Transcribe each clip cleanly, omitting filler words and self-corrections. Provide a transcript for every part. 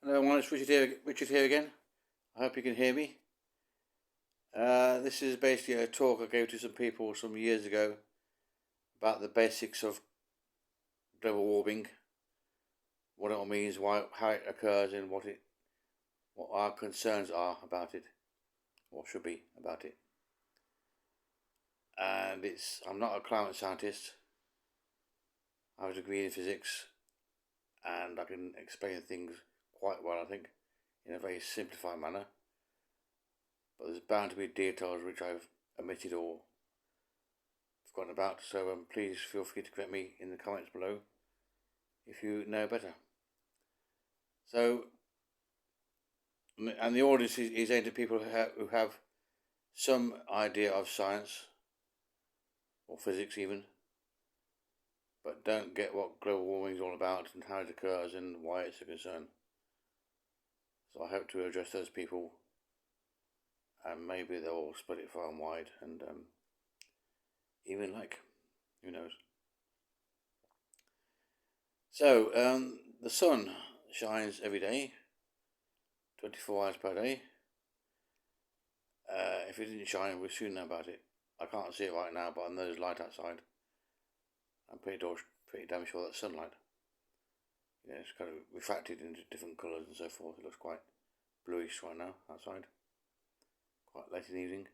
Hello everyone, it's Richard here again. I hope you can hear me. This is basically a talk I gave to some people some years ago about the basics of global warming, what it all means, how it occurs, and what our concerns are about it, or should be about it. And I'm not a climate scientist. I have a degree in physics, and I can explain things quite well, I think, in a very simplified manner. But there's bound to be details which I've omitted or forgotten about, so please feel free to correct me in the comments below if you know better. So, and the audience is aimed at people who have some idea of science or physics even, but don't get what global warming is all about and how it occurs and why it's a concern. So I hope to address those people, and maybe they'll spread it far and wide, and even who knows. So the sun shines every day, 24 hours per day. If it didn't shine, we'd soon know about it. I can't see it right now, but I know there's light outside. I'm pretty damn sure that's sunlight. Yeah, it's kind of refracted into different colours and so forth. It looks quite bluish right now outside. Quite late in the evening.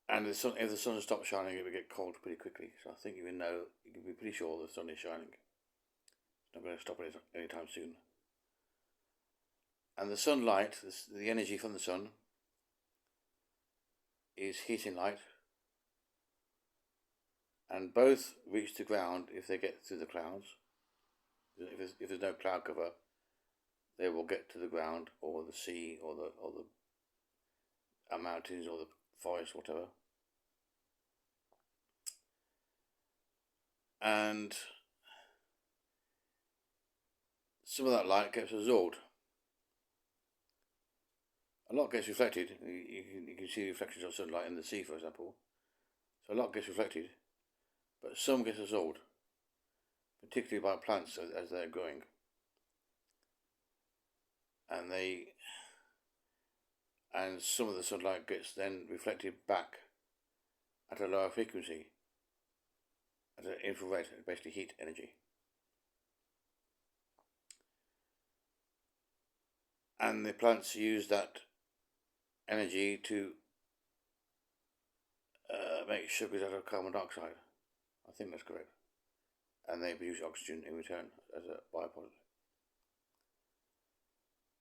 And if the sun stops shining, it will get cold pretty quickly. So I think you can be pretty sure the sun is shining. It's not going to stop it anytime soon. And the sunlight, the energy from the sun, is heating light, and both reach the ground if they get through the clouds. If there's no cloud cover, they will get to the ground or the sea or the mountains or the forest, whatever. And some of that light gets absorbed. A lot gets reflected. You can see reflections of sunlight in the sea, for example. So a lot gets reflected, but some gets absorbed, particularly by plants as they're growing. And some of the sunlight gets then reflected back at a lower frequency, at an infrared, basically heat energy. And the plants use that energy to make sugars out of carbon dioxide. I think that's correct. And they produce oxygen in return as a byproduct.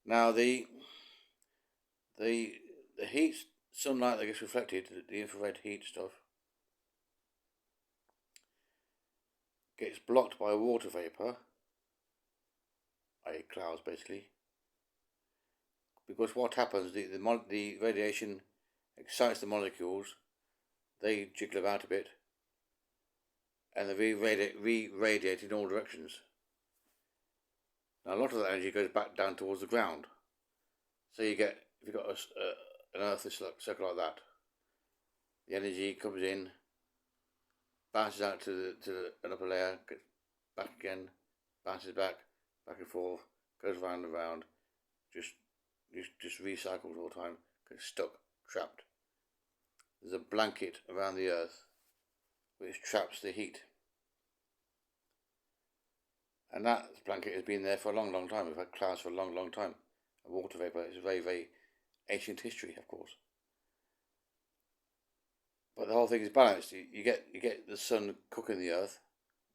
Now the heat sunlight that gets reflected, the infrared heat stuff, gets blocked by water vapor, i.e. clouds basically, because what happens, the radiation excites the molecules, they jiggle about a bit, and they re-radiate in all directions. Now a lot of that energy goes back down towards the ground. So if you've got an Earth circle like that, the energy comes in, bounces out to an upper layer, gets back again, bounces back and forth, goes round and round, just recycles all the time, gets stuck, trapped. There's a blanket around the Earth which traps the heat. And that blanket has been there for a long, long time. We've had clouds for a long, long time. And water vapor is very, very ancient history, of course. But the whole thing is balanced. You get the sun cooking the Earth,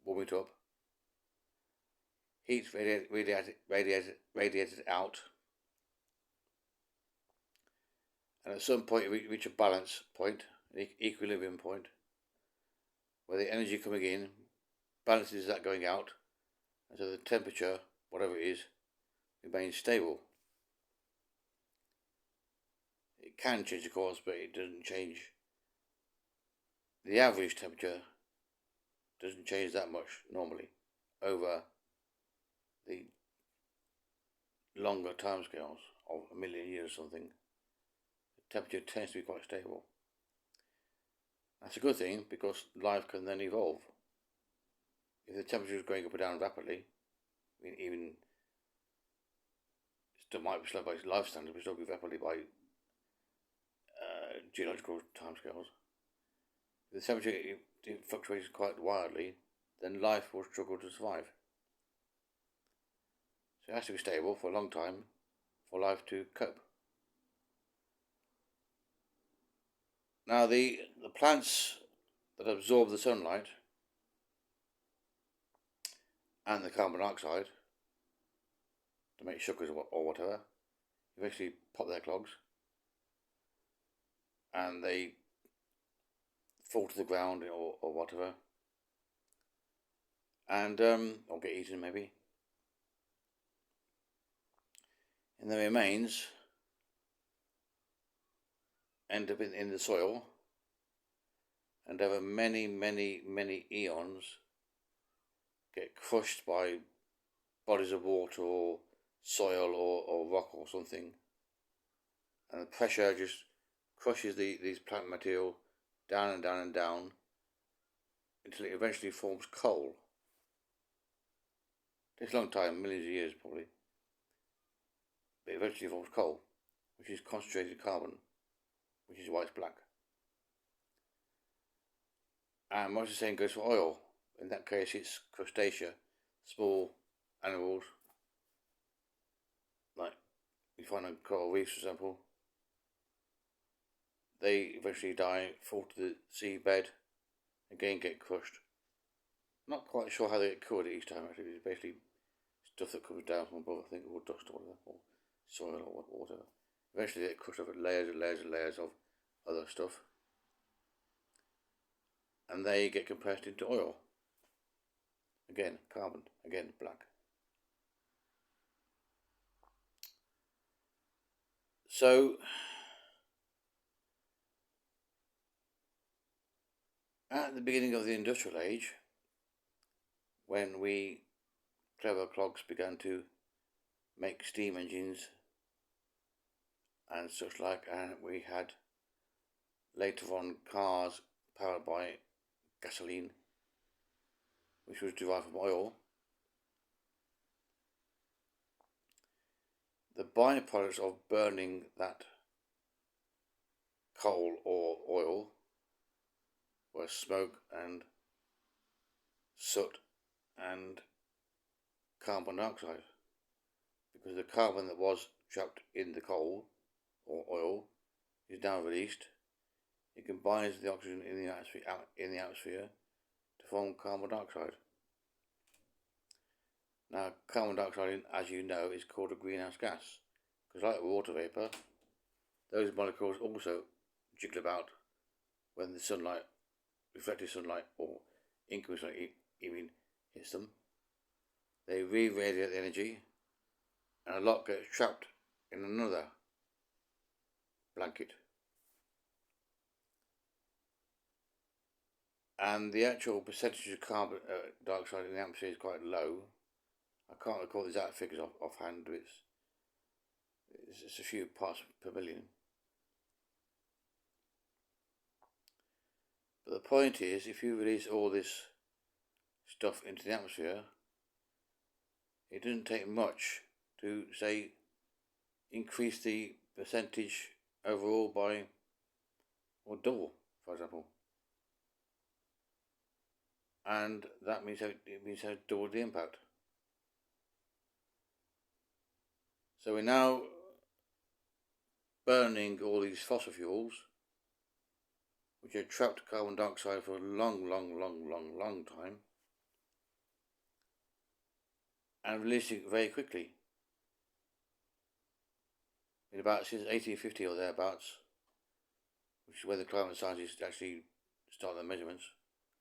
warming it up. Heat radiated out. And at some point you reach a balance point, an equilibrium point, where the energy coming in balances that going out, and so the temperature, whatever it is, remains stable. It can change, of course, but it doesn't change. The average temperature doesn't change that much normally over the longer timescales of a million years or something. The temperature tends to be quite stable. That's a good thing because life can then evolve. If the temperature is going up or down rapidly, even still might be slowed by life standards, but still be rapidly by geological timescales. If the temperature fluctuates quite wildly, then life will struggle to survive. So it has to be stable for a long time for life to cope. Now the plants that absorb the sunlight and the carbon dioxide to make sugars or whatever, eventually pop their clogs and they fall to the ground or whatever, and or get eaten maybe. And the remains end up in the soil, and over many eons get crushed by bodies of water or soil or rock or something, and the pressure just crushes these plant material down and down and down until it eventually forms coal. It takes a long time, millions of years probably, but it eventually forms coal, which is concentrated carbon, which is why it's black. And much the same goes for oil. In that case, it's crustacea, small animals, like you find on coral reefs, for example. They eventually die, fall to the seabed, again get crushed. Not quite sure how they get covered each time, actually. It's basically stuff that comes down from above, I think, or dust or whatever, or soil or whatever. Eventually they get crushed over layers and layers and layers of other stuff, and they get compressed into oil. Again, carbon, again, black. So, at the beginning of the industrial age, when we clever clogs began to make steam engines and such like, and we had later on cars powered by gasoline, which was derived from oil, the byproducts of burning that coal or oil were smoke and soot and carbon dioxide, because the carbon that was trapped in the coal or oil is now released. It combines with the oxygen in the atmosphere to form carbon dioxide. Now, carbon dioxide, as you know, is called a greenhouse gas, because like water vapour, those molecules also jiggle about when the sunlight, reflected sunlight or incoming sunlight even hits them. They re-radiate the energy, and a lot gets trapped in another blanket. And the actual percentage of carbon dioxide in the atmosphere is quite low. I can't recall the exact figures offhand, but it's a few parts per million. But the point is, if you release all this stuff into the atmosphere, it doesn't take much to, say, increase the percentage overall by, or double, for example. And that means it means double the impact. So we're now burning all these fossil fuels, which have trapped carbon dioxide for a long time, and releasing it very quickly. In about since 1850 or thereabouts, which is where the climate scientists actually start their measurements,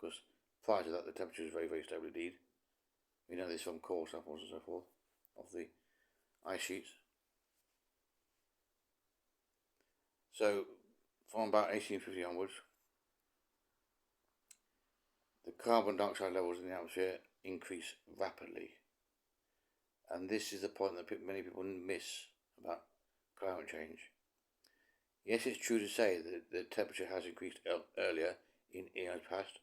because prior to that the temperature is very stable indeed. We know this from core samples and so forth of the ice sheets. So from about 1850 onwards, the carbon dioxide levels in the atmosphere increase rapidly, and this is the point that many people miss about climate change. Yes, it's true to say that the temperature has increased earlier in eons past.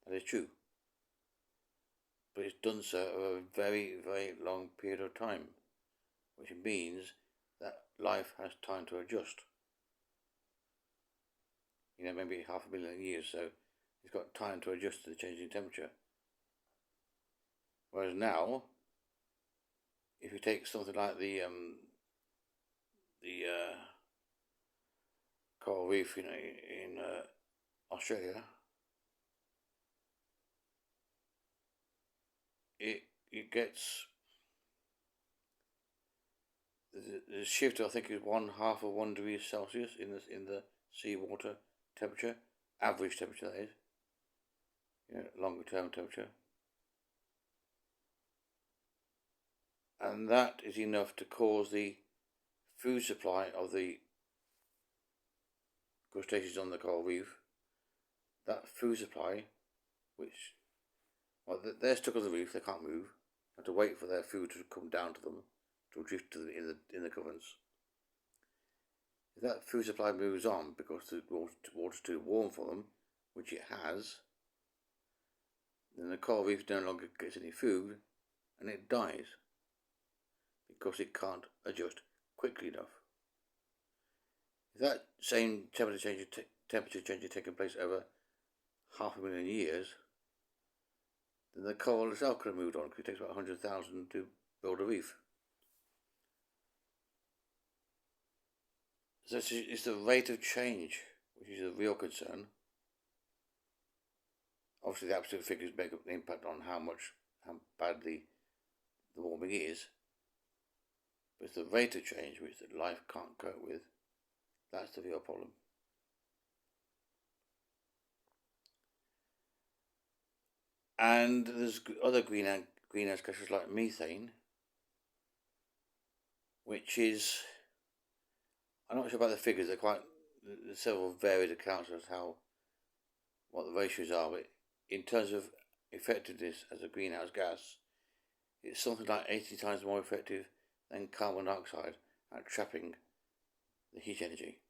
That is true, but it's done so over a very long period of time, which means that life has time to adjust. Maybe 500,000 years, so it's got time to adjust to the changing temperature. Whereas now, if you take something like the coral reef, in Australia, it gets the shift. I think is 1/2 of 1 degree Celsius in the seawater temperature, average temperature that is. Longer term temperature, and that is enough to cause the food supply of the crustaceans on the coral reef. That food supply, which, well, they're stuck on the reef, they can't move. They have to wait for their food to come down to them, to drift to in the currents. If that food supply moves on because the water's too warm for them, which it has, then the coral reef no longer gets any food, and it dies because it can't adjust quickly enough. If that same temperature change is taking place over 500,000 years, then the coral itself could have moved on, because it takes about 100,000 to build a reef. So it's the rate of change which is a real concern. Obviously, the absolute figures make an impact on how bad the warming is, but it's the rate of change which life can't cope with. That's the real problem. And there's other greenhouse gases like methane, which is, I'm not sure about the figures. There's several varied accounts of what the ratios are, but in terms of effectiveness as a greenhouse gas, it's something like 80 times more effective than carbon dioxide at trapping the heat energy.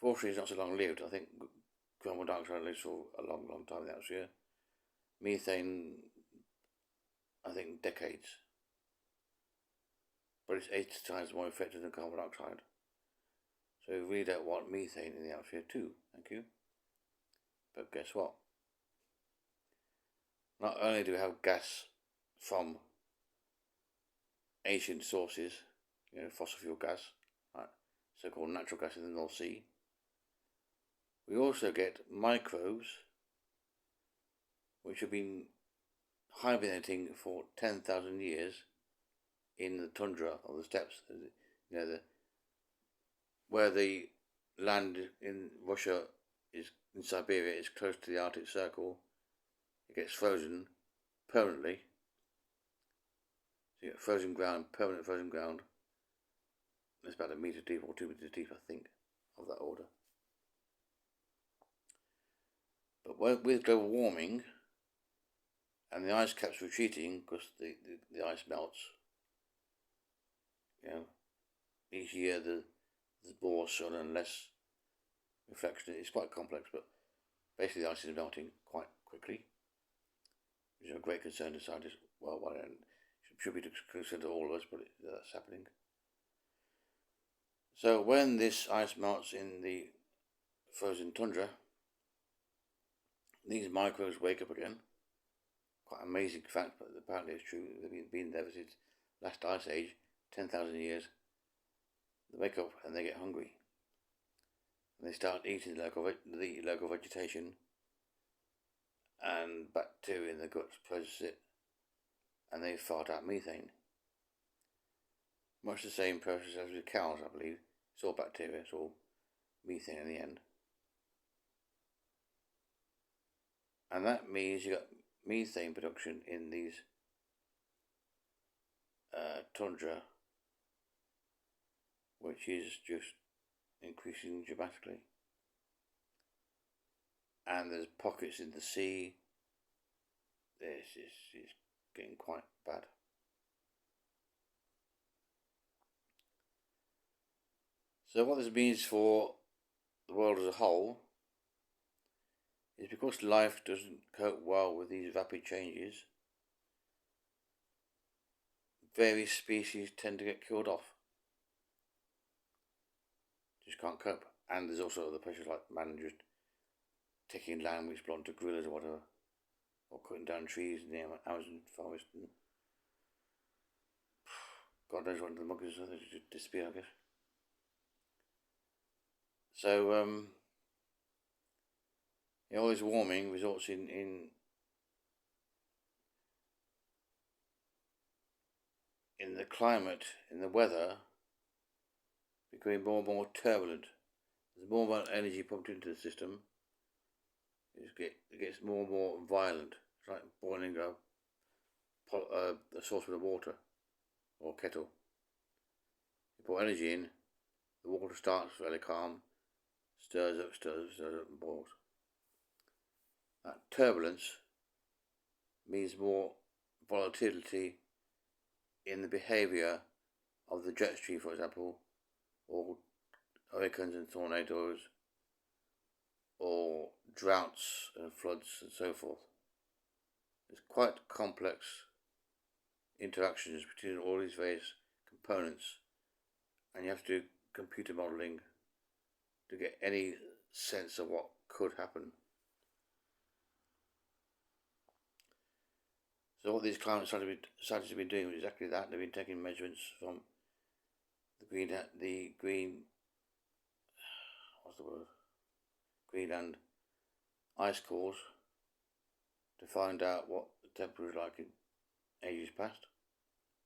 Fortunately, it's not so long lived. I think carbon dioxide lives for a long, long time in the atmosphere. Methane, I think, decades. But it's 80 times more effective than carbon dioxide. So we really don't want methane in the atmosphere too, thank you. But guess what? Not only do we have gas from ancient sources, fossil fuel gas, like so-called natural gas in the North Sea, we also get microbes which have been hibernating for 10,000 years in the tundra or the steppes, where the land in Russia is in Siberia is close to the Arctic Circle. It gets frozen permanently. So you get frozen ground, permanent frozen ground. It's about 1 metre deep or 2 metres deep, I think, of that order. But with global warming and the ice caps retreating because the ice melts, each year there's more sun and less reflection. It's quite complex, but basically the ice is melting quite quickly, which is a great concern to scientists worldwide, and should be a concern to all of us, but that's happening. So when this ice melts in the frozen tundra, these microbes wake up again. Quite amazing fact, but apparently it's true. They've been there since last ice age, 10,000 years. They wake up and they get hungry. And they start eating the local vegetation, and bacteria in the guts process it, and they fart out methane. Much the same process as with cows, I believe. It's all bacteria, it's all methane in the end. And that means you got methane production in these tundra, which is just increasing dramatically. And there's pockets in the sea. This is getting quite bad. So what this means for the world as a whole is, because life doesn't cope well with these rapid changes, various species tend to get killed off. Just can't cope. And there's also other pressures like man just taking land which belong to gorillas or whatever, or cutting down trees in the Amazon forest. And God knows what the monkeys are, they just disappear, I guess. So, all this warming results in the climate, in the weather, becoming more and more turbulent. There's more and more energy pumped into the system. It gets more and more violent. It's like boiling a saucepan of water or kettle. You put energy in, the water starts fairly calm, stirs up and boils. That turbulence means more volatility in the behaviour of the jet stream, for example, or hurricanes and tornadoes, or droughts and floods and so forth. There's quite complex interactions between all these various components, and you have to do computer modelling to get any sense of what could happen. So what these climate scientists have been doing is exactly that. They've been taking measurements from the Greenland ice cores to find out what the temperature is like in ages past,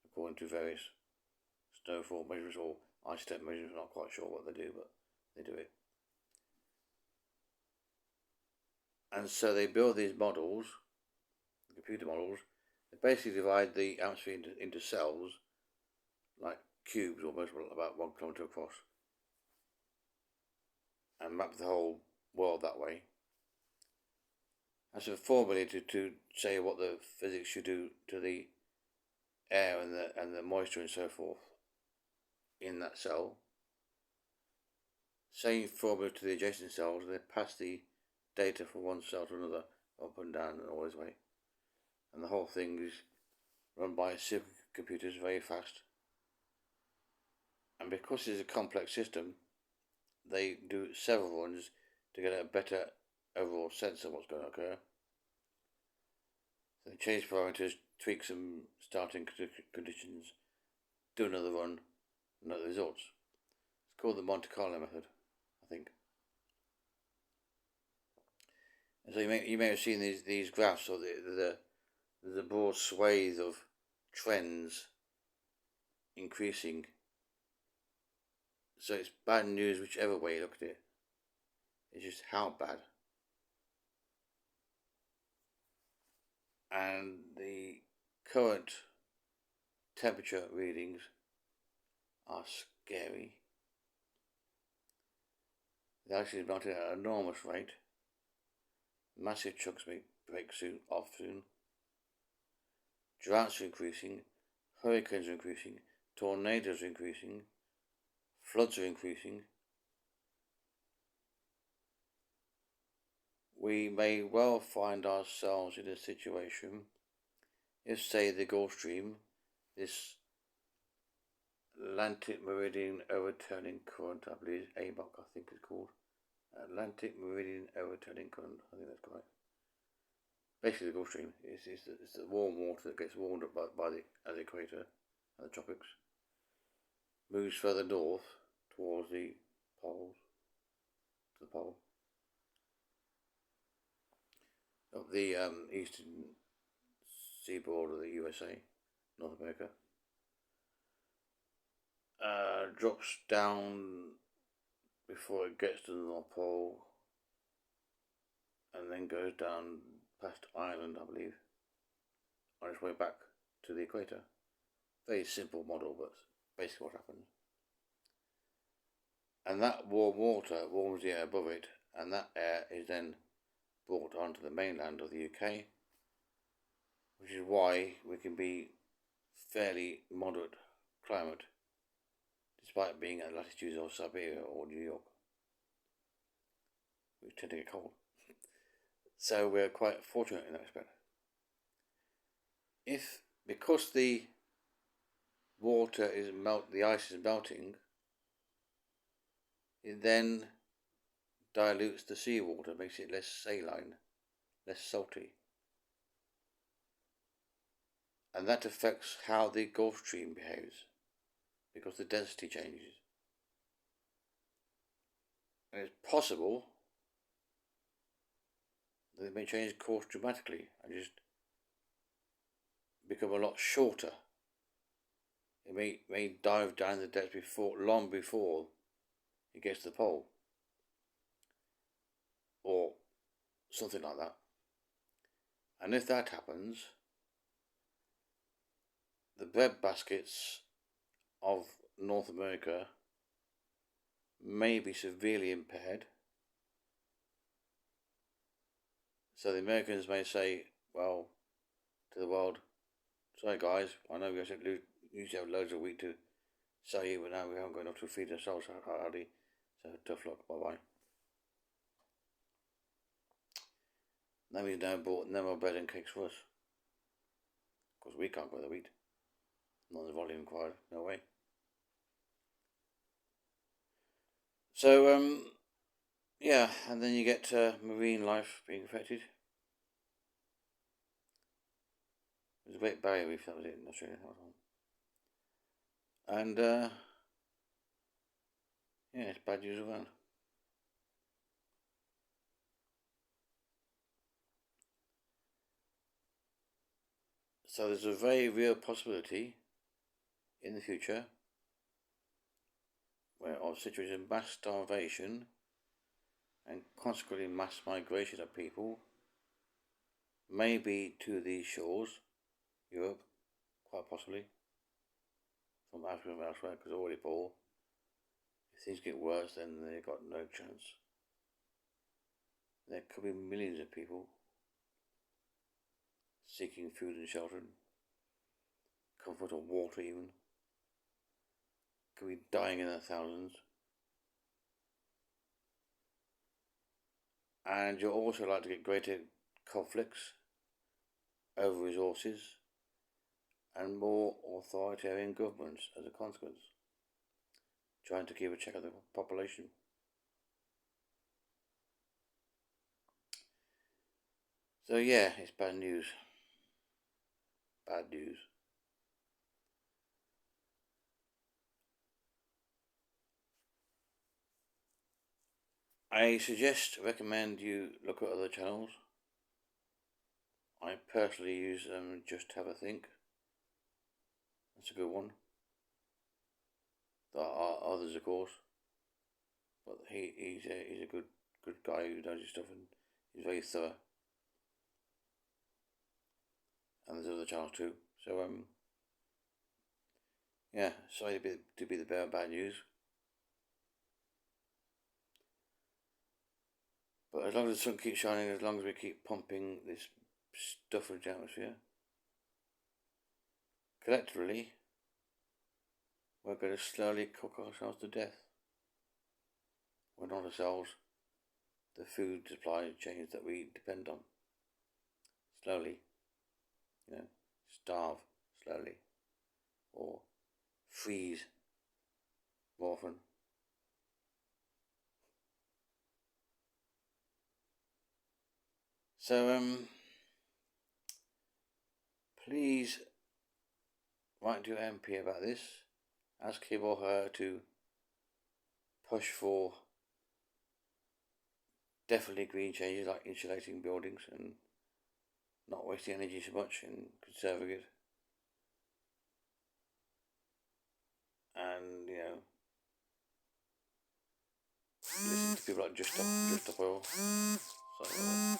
according to various snowfall measurements or ice step measurements. I'm not quite sure what they do, but they do it. And so they build these models, computer models. They basically divide the atmosphere into cells, like cubes, almost about 1 kilometre across, and map the whole world that way. That's a formula to say what the physics should do to the air and the moisture and so forth in that cell. Same formula to the adjacent cells, and they pass the data from one cell to another, up and down and all this way. And the whole thing is run by supercomputers, very fast. And because it's a complex system, they do several runs to get a better overall sense of what's going to occur. So they change parameters, tweak some starting conditions, do another run, and note the results. It's called the Monte Carlo method, I think. And so you may have seen these graphs, or the broad swathe of trends increasing. So it's bad news whichever way you look at it. It's just how bad. And the current temperature readings are scary. They're actually mounting at an enormous rate. Massive chunks may break off soon. Droughts are increasing, hurricanes are increasing, tornadoes are increasing, floods are increasing. We may well find ourselves in a situation if, say, the Gulf Stream, this Atlantic Meridian Overturning Current, I believe, AMOC, I think it's called. Atlantic Meridian Overturning Current, I think that's correct. Basically, the Gulf Stream is the warm water that gets warmed up by the equator and the tropics, moves further north towards the poles, to the pole, up the eastern seaboard of the USA, North America, drops down before it gets to the North Pole, and then goes down past Ireland, I believe, on its way back to the equator. Very simple model, but basically what happens. And that warm water warms the air above it, and that air is then brought onto the mainland of the UK, which is why we can be fairly moderate climate, despite being at latitudes of Siberia or New York, which tend to get cold. So we're quite fortunate in that respect. Because the the ice is melting, it then dilutes the seawater, makes it less saline, less salty. And that affects how the Gulf Stream behaves, because the density changes. And it's possible that it may change course dramatically and just become a lot shorter. It may dive down the depths long before it gets to the pole, or something like that. And if that happens, the bread baskets of North America may be severely impaired. So the Americans may say, well, to the world, sorry guys, I know we used to have loads of wheat to sell you, but now we haven't got enough to feed ourselves, hardly. So tough luck, bye-bye. That means no more bread and cakes for us. Because we can't grow the wheat. Not the volume required, no way. So, yeah, and then you get marine life being affected. There's a Great Barrier Reef, that was it in Australia. And, yeah, it's bad news around. So there's a very real possibility in the future where our situation of mass starvation and consequently mass migration of people, maybe to these shores, Europe, quite possibly, from Africa and elsewhere, because they're already poor. If things get worse, then they've got no chance. There could be millions of people seeking food and shelter, comfort or water even. Could be dying in their thousands. And you're also likely to get greater conflicts over resources and more authoritarian governments as a consequence, trying to keep a check of the population. So yeah, it's bad news. Bad news. I recommend you look at other channels. I personally use Just Have a Think. That's a good one. There are others, of course, but he's a good guy who knows his stuff, and he's very thorough. And there's other channels too. So yeah, sorry to be the bearer of bad news. But as long as the sun keeps shining, as long as we keep pumping this stuff into the atmosphere, collectively, we're going to slowly cook ourselves to death. We're not ourselves the food supply chains that we depend on. Slowly, starve slowly, or freeze more often. So, please write to your MP about this. Ask him or her to push for definitely green changes, like insulating buildings and not wasting energy so much and conserving it. And, listen to people like Just Up Oil. Sorry,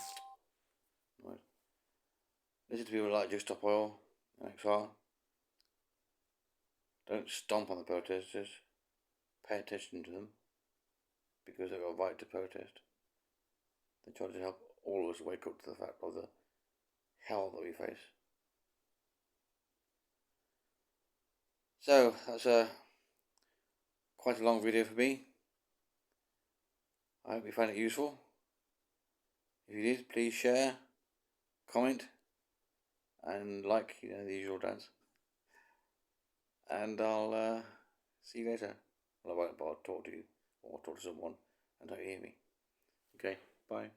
right. Listen to people like Just Up Oil, XR. Don't stomp on the protesters. Pay attention to them, because they've got a right to protest. They try to help all of us wake up to the fact of the hell that we face. So that's quite a long video for me. I hope you found it useful. If you did, please share, comment, and like, the usual dance. and I'll see you later. Well, I won't, but I'll talk to you or talk to someone and don't hear me. Okay, bye.